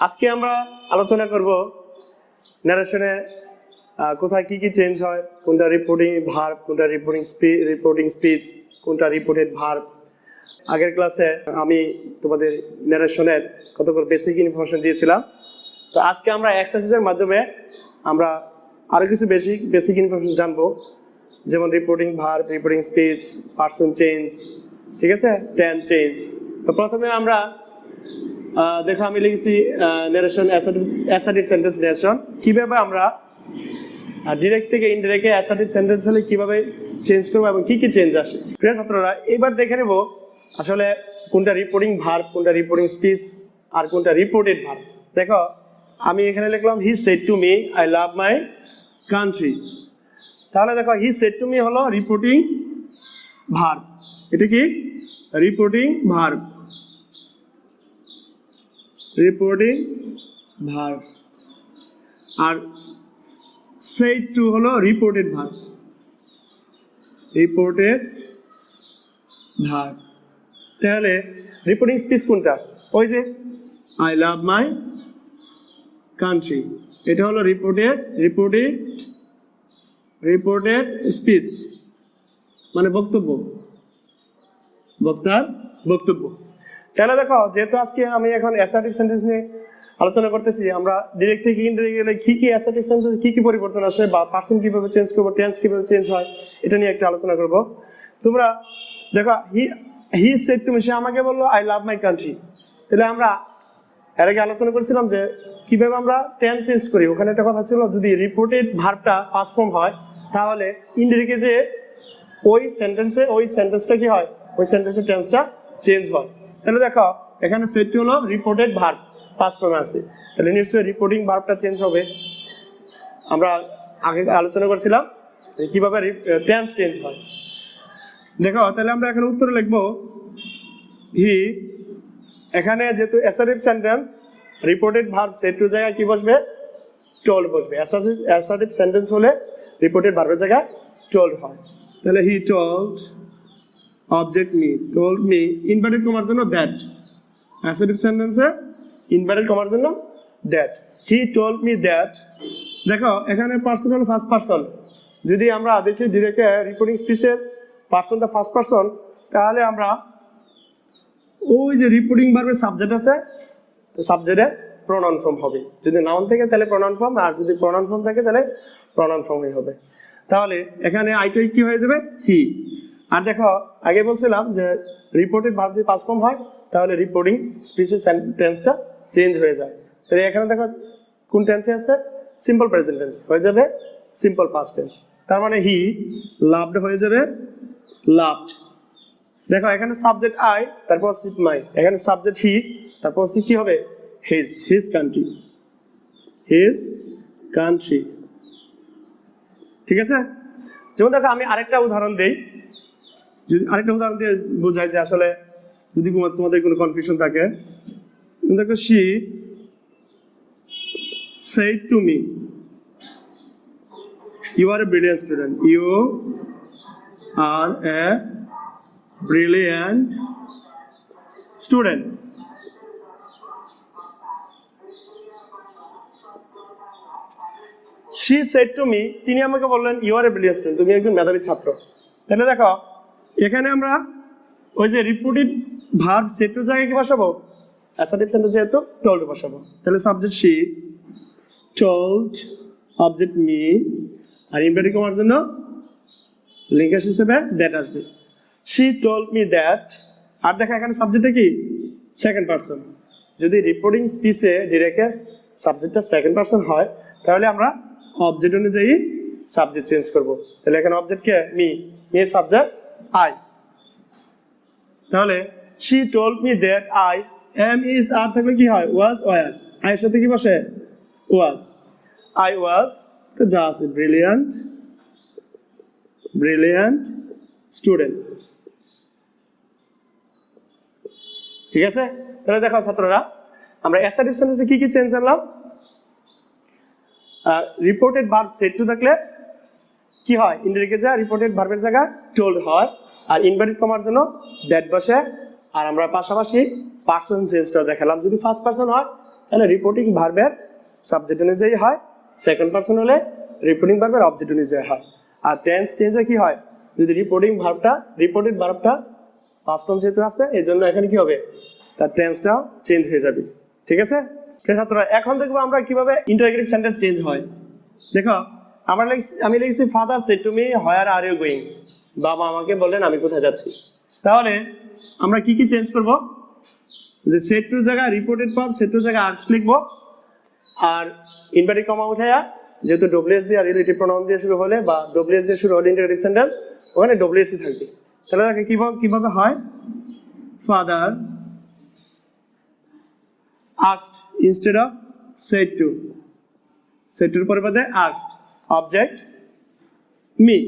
আজকে আমরা আলোচনা করব ন্যারেশনে কোথায় কি চেঞ্জ হয়, কোনটা রিপোর্টিং ভার্ব, কোনটা রিপোর্টিং স্পিচ, কোনটা রিপোর্টেড ভার্ব। আগের ক্লাসে আমি তোমাদের ন্যারেশনের কতগুলো বেসিক ইনফরমেশন দিয়েছিলাম। তো আজকে আমরা এক্সারসাইজের মাধ্যমে আমরা আরও কিছু বেসিক ইনফরমেশন জানবো, যেমন reporting verb, reporting speech, person change, ঠিক আছে, টেন চেঞ্জ। তো প্রথমে আমরা দেখো আমি লিখেছি ন্যারেশন অ্যাসার্টিভ সেন্টেন্স ন্যারেশন। কিভাবে আমরা ডিরেক্ট থেকে ইনডিরেক্টে অ্যাসার্টিভ সেন্টেন্স হলে কিভাবে চেঞ্জ করবো এবং কি চেঞ্জ আসে। প্রিয় ছাত্ররা, এবার দেখে নেব আসলে কোনটা রিপোর্টিং ভার্ব, কোনটা রিপোর্টিং স্পিচ আর কোনটা রিপোর্টেড ভার্ব। দেখো আমি এখানে লিখলাম he said to me I love my country. তাহলে দেখো হি সেড টু মি হলো রিপোর্টিং ভার্ব। এটা কি reporting verb, reporting verb. R said to হলো রিপোর্টেড ভার্ব, রিপোর্টেড ভার্ব। তাহলে রিপোর্টিং স্পিচ কোনটা? ওই যে আই লাভ মাই কান্ট্রি, এটা হলো রিপোর্টেড স্পিচ, মানে বক্তব্য, বক্তার বক্তব্য। তাহলে দেখো যেহেতু আজকে আমি এখন অ্যাসার্টিভ সেন্টেন্স নিয়ে আলোচনা করতেছি, আমরা ডিরেক্ট থেকে ইনডিরেক্ট গেলে কি অ্যাসার্টিভ সেন্টেন্স কি পরিবর্তন আসে বা পার্সন কিভাবে চেঞ্জ করবো, টেন্স কিভাবে চেঞ্জ হয়, এটা নিয়ে একটা আলোচনা করব। তোমরা দেখো হি সেড টু মি, সে আমাকে বললো আই লাভ মাই কান্ট্রি। তাহলে আমরা এর আগে আলোচনা করেছিলাম যে কিভাবে আমরা টেন্স চেঞ্জ করি। ওখানে একটা কথা ছিল, যদি রিপোর্টেড ভার্বটা পাস্ট ফর্ম হয় তাহলে ইনডিরেক্টে যে ওই সেন্টেন্সটা কি হয়, ওই সেন্টেন্সের টেন্সটা চেঞ্জ হয়। তাহলে দেখো এখানে সেটটি হলো রিপোর্টেড ভার্ব, পাস্ট ফর্মে আছে, তাহলে নিশ্চয়ই রিপোর্টিং ভার্বটা চেঞ্জ হবে। আমরা আগে আলোচনা করছিলাম কিভাবে টেন্স চেঞ্জ হয়। দেখো তাহলে আমরা এখানে উত্তরে লিখবো হি, এখানে যেহেতু assertive sentence, reported verb said to জায়গায় কি বসবে, টোল্ড বসবে। অ্যাসার্টিভ সেন্টেন্স হলে রিপোর্টেড ভার্বের জায়গায় টোল্ড হয়। তাহলে he told object me, told me inverted কমার জন্য দ্যাট, অ্যাসার্টিভ সেন্টেন্সে ইনভার্টেড কমার জন্য that, he told me that. দেখো এখানে পার্সন হলো ফার্স্ট পার্সন। যদি আমরা দেখি ডিরেক্টে রিপোর্টিং স্পিচের পার্সনটা ফার্স্ট পার্সন, তাহলে আমরা ওই যে রিপোর্টিং ভার্বের সাবজেক্ট আছে, তো সাবজেক্টে প্রোনাউন ফর্ম হবে। যদি নাউন থাকে তাহলে প্রোনাউন ফর্ম, আর যদি প্রোনাউন ফর্ম থাকে তাহলে প্রোনাউন ফর্মই হবে। তাহলে এখানে আইটাই কি হয়ে যাবে, হি। আর দেখো আগে বলছিলাম যে রিপোর্টেড ভার্ব যদি পাস্ট ফর্ম হয় তাহলে রিপোর্টিং স্পিচের টেন্সটা চেঞ্জ হয়ে যায়। তাহলে এখানে দেখো কোন টেন্সে আছে, সিম্পল প্রেজেন্ট টেন্স হয়ে যাবে সিম্পল পাস্ট টেন্স। তার মানে হি লাভড হয়ে যাবে লাভড। দেখো এখানে সাবজেক্ট আই, তারপর সিপ মাই, এখানে সাবজেক্ট হি, তারপর সিপ কি হবে, হিজ কান্ট্রি, ঠিক আছে। যেমন দেখো আমি আরেকটা উদাহরণ দিই, আরেকটা উদাহরণ দিয়ে বোঝাই যে আসলে যদি তোমাদের কোনো কনফিউশন থাকে। দেখো she said to me you are a brilliant student, you are a brilliant student. She said to me, তিনি আমাকে বললেন you are a brilliant student, তুমি একজন মেধাবী ছাত্র। তাহলে দেখো এখানে আমরা ওই যে রিপোর্টেড ভার্ব সেড টু জায়গায় কি বসাবো, অ্যাসার্টিভ সেন্টেন্স যেহেতু টোল্ড বসাবো। তাহলে subject she, told object me, আর ইনভার্টেড কমার জন্য লিঙ্কেজ হিসেবে দ্যাট আসবে, শি টোল্ড মি দ্যাট। আর দেখো এখানে সাবজেক্টটা কি, সেকেন্ড পারসন। যদি রিপোর্টিং স্পিচে ডিরেক্টে সাবজেক্টটা সেকেন্ড পারসন হয় তাহলে আমরা অবজেক্ট অনুযায়ী সাবজেক্ট চেঞ্জ করবো। তাহলে এখানে অবজেক্ট কে, মি, এর সাবজেক্ট আই। তাহলে she told me that I am is, আর থাকলে কি হয়, ওয়াজ ওয়ার, আই এর সাথে কি বসে, ওয়াজ। আই ওয়াজ যা আছে ব্রিলিয়ান্ট স্টুডেন্ট, ঠিক আছে। তাহলে দেখো ছাত্ররা আমরা অ্যাসার্টিভ সেন্টেন্সে কি চেঞ্জ আনলাম। রিপোর্টেড ভার্ব সেড টু থাকলে কি হয়, ইনডিরেক্টে যা রিপোর্টেড ভার্বের জায়গা টোল্ড হয়, আর ইনভার্টেড কমার জন্য দ্যাট বসে। আর আমরা পাশাপাশি পার্সন চেঞ্জটা দেখালাম, যদি ফার্স্ট পার্সন হয় তাহলে রিপোর্টিং ভার্বের সাবজেক্ট অনুযায়ী হয়, সেকেন্ড পারসন হলে রিপোর্টিং ভার্বের অবজেক্ট অনুযায়ী হয়। আর টেন্স চেঞ্জে কি হয়, যদি রিপোর্টেড ভার্বটা পাস্ট ফর্ম যেহেতু আছে এই জন্য এখানে কি হবে, তার টেন্সটাও চেঞ্জ হয়ে যাবে। ঠিক আছে প্রিয় ছাত্ররা, এখন দেখবো আমরা কিভাবে ইন্টারোগেটিভ সেন্টেন্স চেঞ্জ হয়। দেখো আমি লিখছি father said to me where are you going, বাবা আমাকে বললেন আমি কোথায় যাচ্ছি। তাহলে আমরা কি কি চেঞ্জ করব, যে সেড টু জায়গায় রিপোর্টেড ভার্ব, সেড টু জায়গায় আস্ক লিখবো, আর ইনভার্টেড কমা উঠাইয়া যেহেতু ডব্লিউএস দিয়ে আর রিলেটিভ প্রোনাউন দিয়ে শুরু হলে বা ডব্লিউএস দিয়ে শুরু হলে ইন্টারোগেটিভ সেন্টেন্স, ওখানে ডব্লিউএসই থাকবে। তাহলে দেখো কিভাবে হয়, father asked instead of said to, said to পরিবর্তে asked, object me,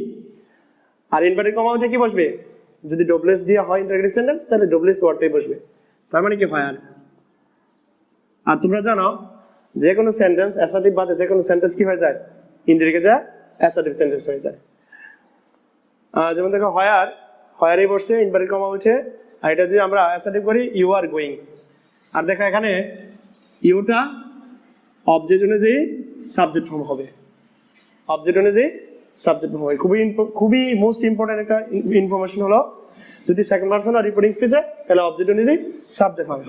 আর ইনভার্টেড কমা উঠে কি বসবে, যদি ডব্লিউএস দিয়ে হয় ইন্টারোগেটিভ সেন্টেন্স তাহলে ডব্লিউএস ওয়ার্ডটাই বসবে। তার মানে কি হয় আর তোমরা জানো যে কোনো সেন্টেন্স অ্যাসার্টিভ বাদে যে কোনো সেন্টেন্স কি হয়ে যায়, ইনডিরেক্টে যায় অ্যাসার্টিভ সেন্টেন্স হয়ে যায়। যেমন দেখো হয়ারই বসছে ইনভার্টেড কমা উঠে, আর এটা যদি আমরা অ্যাসার্টিভ করি ইউ আর গোয়িং। আর দেখো এখানে ইউটা অবজেক্ট অনুযায়ী সাবজেক্ট ফর্ম হবে, অবজেক্ট অনুযায়ী সাবজেক্ট ফর্ম হবে। খুবই মোস্ট ইম্পর্টেন্ট একটা ইনফরমেশন হলো, যদি সেকেন্ড পারসন আর রিপোর্টিং স্পিচে তাহলে অবজেক্ট অনুযায়ী সাবজেক্ট হয়।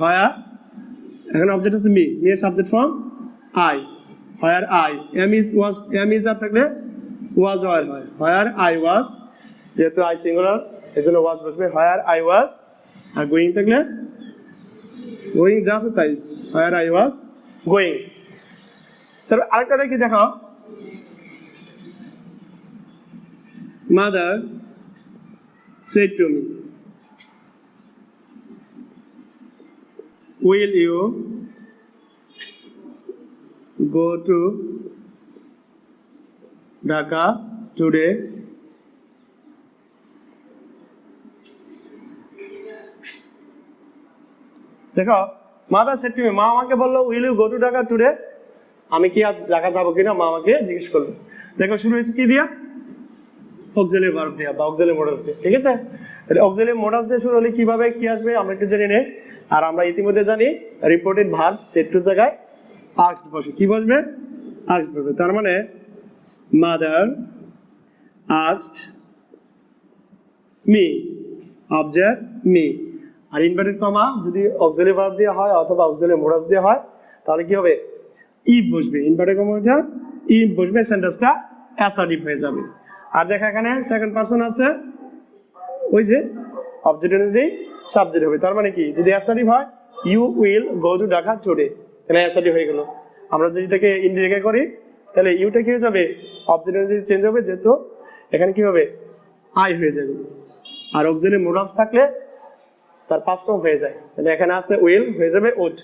এখানে অবজেক্ট হচ্ছে মি, এর subject form I, where I, am is আর থাকলে ওয়াজ হয়, হোয়ার আই ওয়াজ, যেহেতু আই সিঙ্গুলার এই জন্য ওয়াজ বসবে, where I was, are going থাকলে গোয়িং যা আছে তাই, হোয়ার আই ওয়াজ গোয়িং। তারপর আরেকটা দেখি, দেখো mother said to me will you go to Dhaka today? দেখো মাদার সেড টু মি, মা আমাকে বললো will you go to Dhaka today, আমি কি আজ ঢাকা যাবো কিনা মা আমাকে জিজ্ঞেস করলো। দেখো শুরু হয়েছে কি দিয়া, অক্সিলারি ভার্ব দিয়া বা অক্সিলারি মডালস দিয়ে। ঠিক আছে, তাহলে অক্সিলারি মডালস দিয়ে শুরু হলে কিভাবে কি আসবে আমরা একটু জেনে নেই। আর আমরা ইতিমধ্যে জানি রিপোর্টেড ভার্ব সেড টু জায়গায় আস্কড বসে, কি বসবে, আস্কড বসবে। তার মানে mother asked me, object me, আর ইনভার্টেড কমা যদি অক্সিলারি ভার্ব দিয়ে হয় অথবা অক্সিলারি মডালস দিয়ে হয় তাহলে কি হবে, ইফ বসবে, ইনভার্টেড কমাটা ইফ বসবে, সেন্টেন্সটা অ্যাসার্টিভ হয়ে যাবে। আর দেখা এখানে সেকেন্ড পারসন আছে, ওই যে অবজেক্ট অনুযায়ী সাবজেক্ট হবে। তার মানে কি, যদি অ্যাসার্টিভ হয় you will go to Dhaka today, তাহলে অ্যাসার্টিভ হয়ে গেল। আমরা যদি এটাকে ইনডিরেক্টে করি তাহলে ইউটা কি হয়ে যাবে, অবজেক্ট অনুযায়ী চেঞ্জ হবে, যেহেতু এখানে কি হবে আই হয়ে যাবে। আর অক্সিলারি মোডালস থাকলে তার পাস্ট ফর্ম হয়ে যায়, তাহলে এখানে আছে উইল হয়ে যাবে would.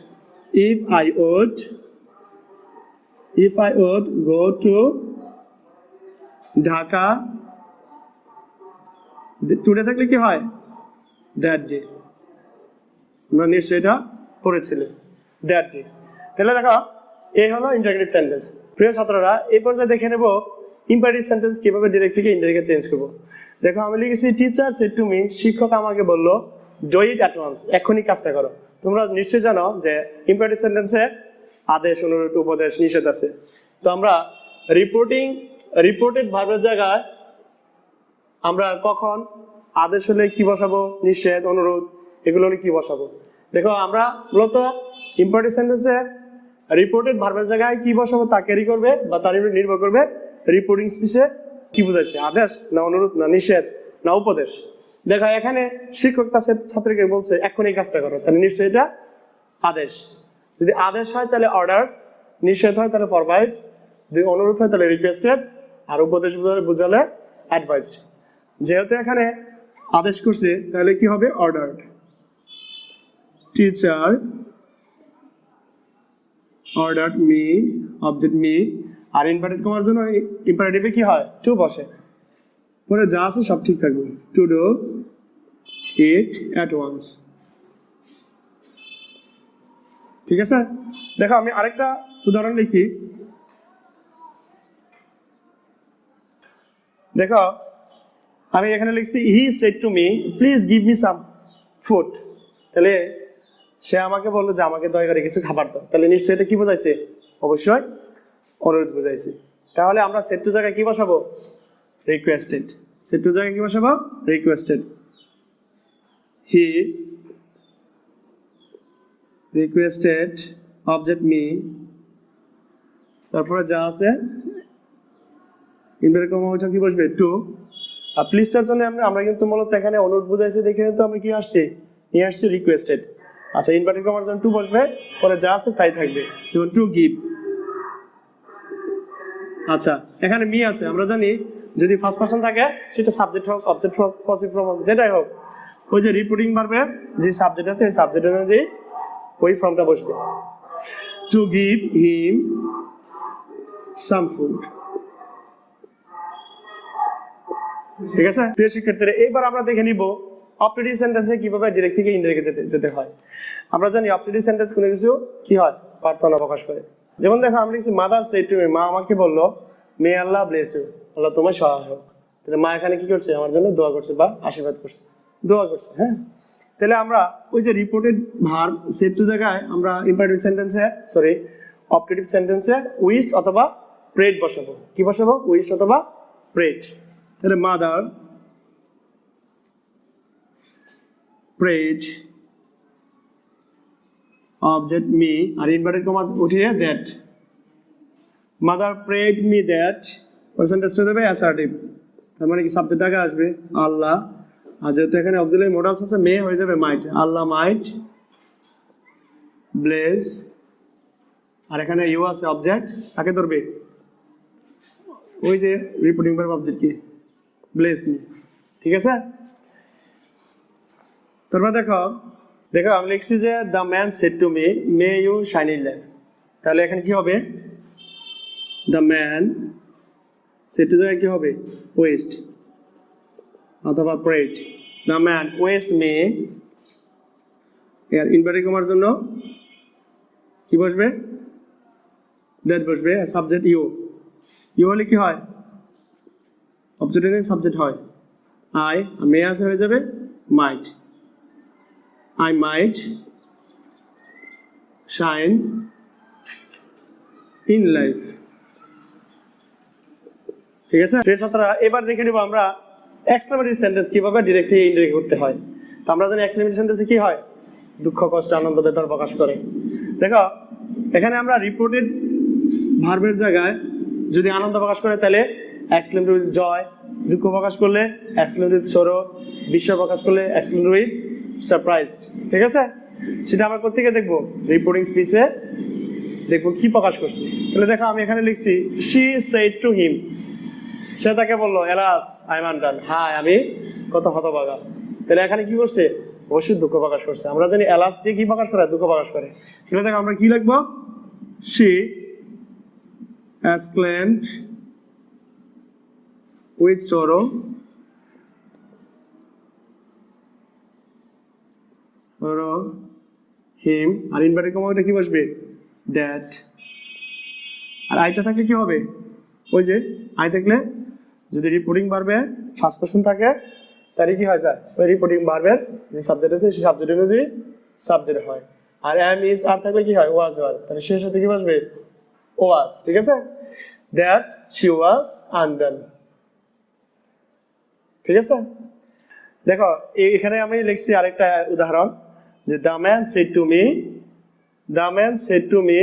If I would go to Dhaka today থাকলে কি হয়, দ্যাট ডে, আমরা নিশ্চয়ই এটা পড়েছিলেন, দ্যাট ডে। তাহলে দেখো এই হলো ইন্টারোগেটিভ সেন্টেন্স। প্রিয় ছাত্ররা এই পর্যায়ে দেখে নেব ইম্পারেটিভ সেন্টেন্স কিভাবে ডিরেক্ট থেকে ইনডাইরেক্টে চেঞ্জ করবো। দেখো আমি লিখেছি টিচার সেড টু মি, শিক্ষক আমাকে বললো ডু ইট অ্যাট ওয়ান্স, এখনই কাজটা করো। তোমরা নিশ্চয়ই জানো যে ইম্পারেটিভ সেন্টেন্সে আদেশ, অনুরোধ, উপদেশ, নিষেধ আছে। তো আমরা রিপোর্টেড ভার্বের জায়গায় আমরা কখন আদেশ হলে কি বসাবো, নিষেধ, অনুরোধ, এগুলো হলে কি বসাবো। দেখো আমরা মূলত ইম্পারেটিভ সেন্টেন্সে রিপোর্টেড ভার্বের জায়গায় কি বসাবো তা ক্যারি করবে বা তার উপর নির্ভর করবে রিপোর্টিং স্পিচে কি বোঝাচ্ছে, আদেশ না অনুরোধ না নিষেধ না উপদেশ। দেখো এখানে শিক্ষক তার ছাত্রীকে বলছে এখন এই কাজটা করো, তাহলে নিশ্চয়ই এটা আদেশ। যদি আদেশ হয় তাহলে অর্ডার, নিষেধ হয় তাহলে ফরবাইড, যদি অনুরোধ হয় তাহলে রিকোয়েস্টেড, আর উপদেশ বোঝালে অ্যাডভাইসড। যেহেতু এখানে আদেশ করছে তাহলে কি হবে, order. Teacher order me, object me, আর ইনভার্টেড কমার জন্য ইম্পারেটিভে কি হয়, টু বসে, পরে যা আছে সব ঠিক থাকবে। To do it at once. ঠিক আছে, দেখো আমি আরেকটা উদাহরণ লিখি। দেখো আমি এখানে লিখছি he said to me please give me some food. তাহলে সে আমাকে বললো যে আমাকে দয়া করে কিছু খাবার দাও, তাহলে নিশ্চয়ই এটা কি বোঝাইছে? অবশ্যই অনুরোধ বোঝাইছে। তাহলে আমরা সেট টু জায়গায় কি বসাবো? রিকোয়েস্টেড। সেট টু জায়গায় কি বসাবো? Requested. He requested object me, তারপরে যা আছে ইনভার্টেড কমা ওইটা কি বসবে? টু। আর প্লিজটার জন্য আমরা কিন্তু মূলত এখানে অনুরোধ বোঝাইছে দেখে তো আমরা কি আসছি? নিয়ে আসছি রিকোয়েস্টেড। আচ্ছা, ইনভার্টেড কমার জন্য টু বসবে, পরে যা আছে তাই থাকবে, যেমন টু গিভ। আচ্ছা, এখানে মি আছে, আমরা জানি যদি ফার্স্ট পারসন থাকে সেটা সাবজেক্ট হোক, অবজেক্ট হোক, পসিভ ফর্ম হোক, যেটাই হোক, ওই যে রিপোর্টিং ভার্বে যে সাবজেক্ট আছে ওই সাবজেক্ট অনুযায়ী ওই ফর্মটা বসবে। To give him some food. ঠিক আছে প্রিয় শিক্ষার্থীরা, এবার আমরা দেখে নিব অপটেটিভ সেন্টেন্সে কিভাবে ডিরেক্ট থেকে ইনডিরেক্টে যেতে হয়। আমরা জানি অপটেটিভ সেন্টেন্স কোনো কিছু কি হয়? প্রার্থনা প্রকাশ করে। যেমন দেখো আমরা লিখছি মাদার সেড টু মি, মা আমাকে বললো মে আল্লাহ ব্লেস ইউ, আল্লাহ তোমার সহায় হোক। তাহলে মা এখানে কি করছে? আমার জন্য দোয়া করছে বা আশীর্বাদ করছে, দোয়া করছে। হ্যাঁ, তাহলে আমরা ওই যে রিপোর্টেড ভার্ব সেড টু জায়গায় আমরা ইম্পারেটিভ সেন্টেন্সে অপটেটিভ সেন্টেন্সে উইশড অথবা প্রেড বসাবো। কি বসাবো? উইশড অথবা প্রেড। তাহলে মাদার prayed object me আর ইনভার্টেড কমা উঠিয়ে that, mother prayed me that percentage হয়ে যাবে অ্যাসার্টিভ, তার মানে কি সাবজেক্ট আগে আসবে আল্লাহ, আর যেহেতু এখানে অক্সিলারি মোডালস আছে মে হয়ে যাবে মাইট, আল্লাহ মাইট ব্লেস, আর এখানে ইউ আছে অবজেক্ট, কাকে ধরবে? ওই যে রিপোর্টিং ভার্ব অবজেক্ট কি ব্লেস মি। ঠিক আছে, তারপর দেখো আমি লিখছি যে the man said to me may you shine in life, তাহলে এখানে কি হবে? দ্য ম্যান সেড টু জায়গায় কি হবে? ওয়েস্ট অথবা প্রেড। দ্য ম্যান ওয়েস্ট মে, এর ইনভার্টেড কমার জন্য কি বসবে? দ্যাট বসবে, সাবজেক্ট ইউ। ইউ হলে কি হয়? অবজেক্ট সাবজেক্ট হয়। আই মে আসে হয়ে যাবে মাইট, I might shine in life। ঠিক আছে প্রিয় ছাত্ররা, এবার দেখে নিব আমরা এক্সক্লেমেটরি সেন্টেন্স কিভাবে ডিরেক্ট থেকে ইনডিরেক্ট করতে হয়। তো আমরা জানি এক্সক্লেমেটরি সেন্টেন্সে কি হয়? দুঃখ, কষ্ট, আনন্দ, বেদনা প্রকাশ করে। দেখো এখানে আমরা রিপোর্টেড ভার্বের জায়গায় যদি আনন্দ প্রকাশ করে তাহলে এক্সক্লেমেটরি উইথ জয়, দুঃখ প্রকাশ করলে এক্সক্লেমেটরি উইথ সরো, বিস্ময় প্রকাশ করলে এক্সক্লেমেটরি উইথ সারপ্রাইজড। ঠিক আছে, সেটা আমরা কোথেকে দেখবো? রিপোর্টিং স্পিচে দেখবো কি প্রকাশ করছে। তাহলে দেখো আমি এখানে লিখছি শি সেড টু হিম, সে তাকে বললো এলাস আই এম আনডান, হাই আমি কত হতভাগা। তাহলে এখানে কি করছে? অবশ্যই দুঃখ প্রকাশ করছে। আমরা জানি এলাস দিয়ে কি প্রকাশ করে? দুঃখ প্রকাশ করে। তাহলে দেখো আমরা কি লিখবো? শি exclaimed with sorrow হিম, আর ইনভার্টেড কমা ওটা কি বসবে? দ্যাট। আর আইটা থাকলে কি হবে? ওই যে আই থাকলে যদি রিপোর্টিং ভার্বে ফার্স্ট পারসন থাকে তাহলে কি হয়ে যায়? ওই রিপোর্টিং ভার্বের যে সাবজেক্ট আছে সেই সাবজেক্ট অনুযায়ী সাবজেক্ট হয়। আর এম ইজ আর থাকলে কি হয়? ওয়াজ ওয়ার, তাহলে সেই সাথে কি বসবে? ওয়াজ। ঠিক আছে, দ্যাট শি ওয়াজ আনডান। ঠিক আছে, দেখো এখানে আমি লিখছি আরেকটা উদাহরণ যে the man said to me, the man said to me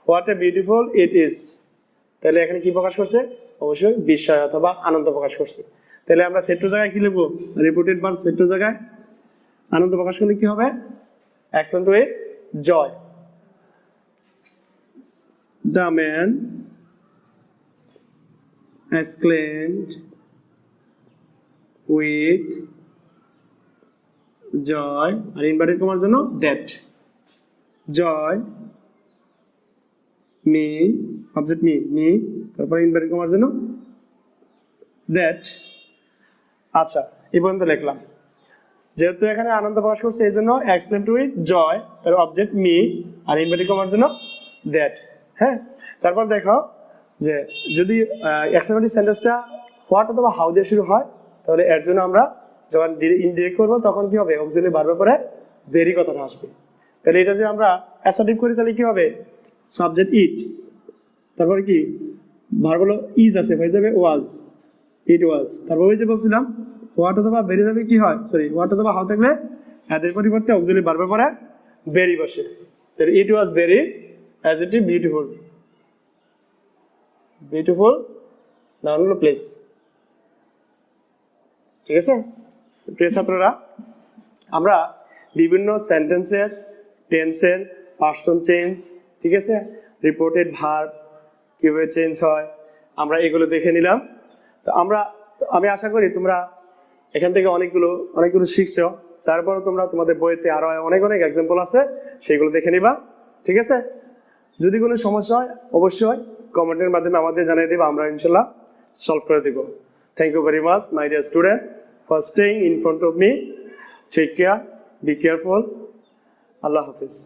what a beautiful it is. তাহলে এখানে কি প্রকাশ করছে? অবশ্যই বিস্ময় অথবা আনন্দ প্রকাশ করছে। তাহলে আমরা সেড টু জায়গায় কি লিখবো? রিপোর্টেড ভার্ব সেড টু জায়গায় আনন্দ প্রকাশ করলে কি হবে? Explained with joy. The man exclaimed with joy, আর ইনভার্টেড কমার জন্য that, joy me object me, তারপর ইনভার্টেড কমার জন্য দ্যাট। আচ্ছা এই পর্যন্ত লিখলাম। যেহেতু এখানে আনন্দ প্রকাশ করছে এই জন্য এক্সপ্লেন্ড উইথ জয়, তার অবজেক্ট মি আর ইনভার্টেড কমার জন্য দ্যাট। হ্যাঁ, তারপর দেখো যে যদি এক্সক্লেমেটরি সেন্টেন্সটা হোয়াট অথবা হাউ দিয়ে শুরু হয় তাহলে এর জন্য আমরা যখন ইনডিরেক্ট করবো তখন কি হবে? অক্সিলারি ভার্বের পরে ভেরি কথাটা আসবে। তাহলে এটা যে আমরা অ্যাসার্টিভ করি তাহলে কি হবে, সাবজেক্ট ইট, তারপরে কি ভার্ব হলো ইজ আছে, হয়ে যাবে ওয়াজ, ইট ওয়াজ। তারপর ওই যে বলছিলাম হোয়াট অথবা ভেরি থাকলে কি হয়, সরি হোয়াট অথবা হাউ থাকলে এদের পরিবর্তে অক্সিলারি ভার্বের পরে ভেরি বসে। তাহলে it was very adjective beautiful, beautiful noun হলো প্লেস। ঠিক আছে প্রিয় ছাত্ররা, আমরা বিভিন্ন সেন্টেন্সের টেন্সের পার্সন চেঞ্জ, ঠিক আছে, রিপোর্টেড ভার্ব কীভাবে চেঞ্জ হয় আমরা এগুলো দেখে নিলাম। তো আমি আশা করি তোমরা এখান থেকে অনেকগুলো শিখছো। তারপরে তোমরা তোমাদের বইতে আরো অনেক এক্সাম্পল আছে, সেগুলো দেখে নিবা। ঠিক আছে, যদি কোনো সমস্যা হয় অবশ্যই কমেন্টের মাধ্যমে আমাদের জানিয়ে দেবে, আমরা ইনশাল্লাহ সলভ করে দেব। Thank you very much my dear student for staying in front of me. Take care, be careful, আল্লাহ হাফিজ।